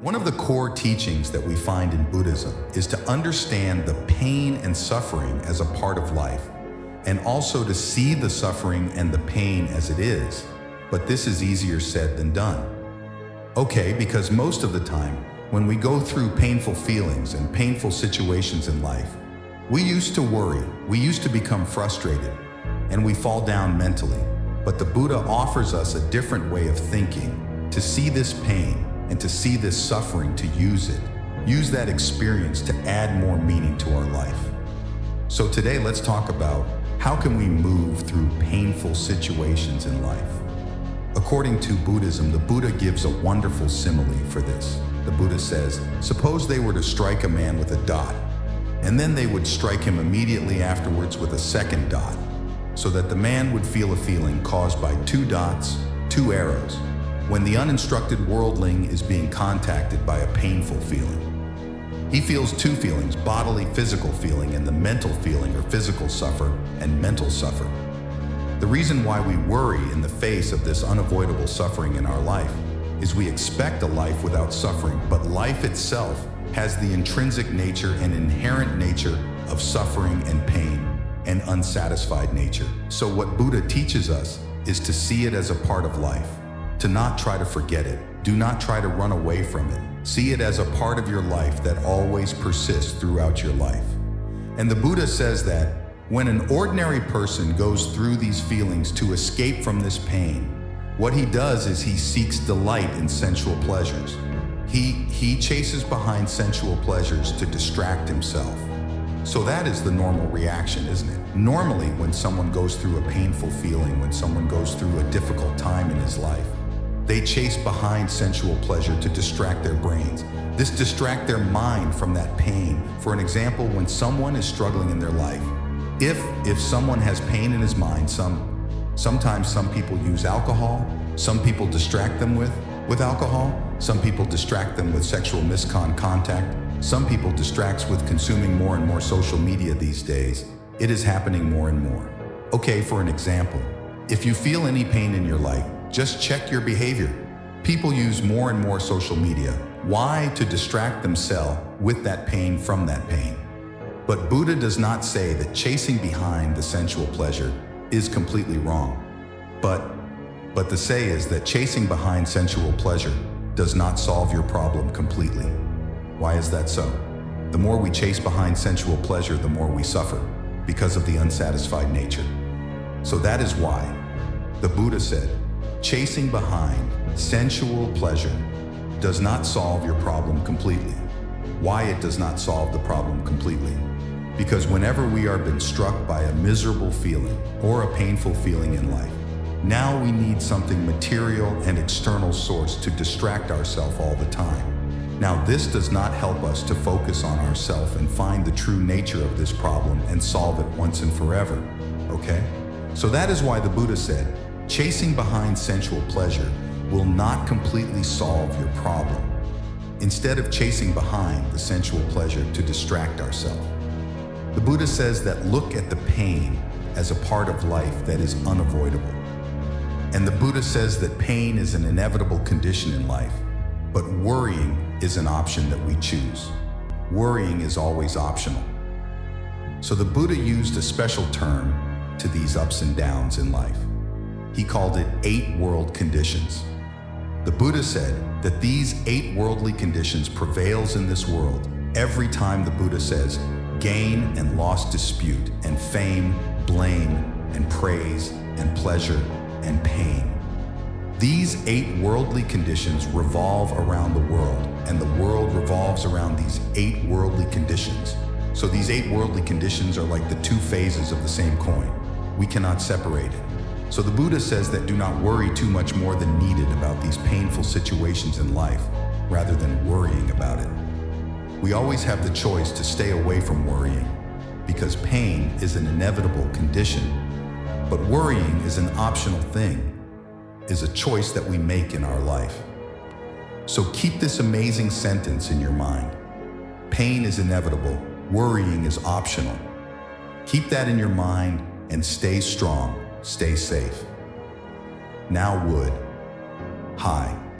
One of the core teachings that we find in Buddhism is to understand the pain and suffering as a part of life, and also to see the suffering and the pain as it is. But this is easier said than done. Okay, because most of the time, when we go through painful feelings and painful situations in life, we used to worry, we used to become frustrated, and we fall down mentally. But the Buddha offers us a different way of thinking, to see this pain and to see this suffering, to use it. Use that experience to add more meaning to our life. So today, let's talk about how can we move through painful situations in life. According to Buddhism, the Buddha gives a wonderful simile for this. The Buddha says, suppose they were to strike a man with a dot, and then they would strike him immediately afterwards with a second dot, so that the man would feel a feeling caused by two dots, two arrows, when the uninstructed worldling is being contacted by a painful feeling. He feels two feelings, bodily physical feeling and the mental feeling or physical suffer and mental suffer. The reason why we worry in the face of this unavoidable suffering in our life is we expect a life without suffering, but life itself has the intrinsic nature and inherent nature of suffering and pain and unsatisfied nature. So what Buddha teaches us is to see it as a part of life, to not try to forget it. Do not try to run away from it. See it as a part of your life that always persists throughout your life. And the Buddha says that when an ordinary person goes through these feelings to escape from this pain, what he does is he seeks delight in sensual pleasures. He chases behind sensual pleasures to distract himself. So that is the normal reaction, isn't it? Normally, when someone goes through a painful feeling, when someone goes through a difficult time in his life, they chase behind sensual pleasure to distract their brains. This distract their mind from that pain. For an example, when someone is struggling in their life, if someone has pain in his mind, sometimes some people use alcohol, some people distract them with alcohol, some people distract them with sexual contact, some people distract with consuming more and more social media these days. It is happening more and more. Okay, for an example, if you feel any pain in your life, just check your behavior. People use more and more social media. Why? To distract themselves with that pain from that pain. But Buddha does not say that chasing behind the sensual pleasure is completely wrong. But the say is that chasing behind sensual pleasure does not solve your problem completely. Why is that so? The more we chase behind sensual pleasure, the more we suffer because of the unsatisfied nature. So that is why the Buddha said, chasing behind sensual pleasure does not solve your problem completely. Why it does not solve the problem completely? Because whenever we are been struck by a miserable feeling or a painful feeling in life, now we need something material and external source to distract ourselves all the time. Now this does not help us to focus on ourselves and find the true nature of this problem and solve it once and forever, okay? So that is why the Buddha said, chasing behind sensual pleasure will not completely solve your problem. Instead of chasing behind the sensual pleasure to distract ourselves, the Buddha says that look at the pain as a part of life that is unavoidable. And the Buddha says that pain is an inevitable condition in life, but worrying is an option that we choose. Worrying is always optional. So the Buddha used a special term to these ups and downs in life. He called it 8 world conditions. The Buddha said that these 8 worldly conditions prevails in this world every time the Buddha says gain and loss dispute and fame, blame and praise and pleasure and pain. These 8 worldly conditions revolve around the world, and the world revolves around these 8 worldly conditions. So these 8 worldly conditions are like the 2 phases of the same coin. We cannot separate it. So the Buddha says that do not worry too much more than needed about these painful situations in life, rather than worrying about it. We always have the choice to stay away from worrying, because pain is an inevitable condition, but worrying is an optional thing, is a choice that we make in our life. So keep this amazing sentence in your mind. Pain is inevitable, worrying is optional. Keep that in your mind and stay strong. Stay safe. Now wood. Hi.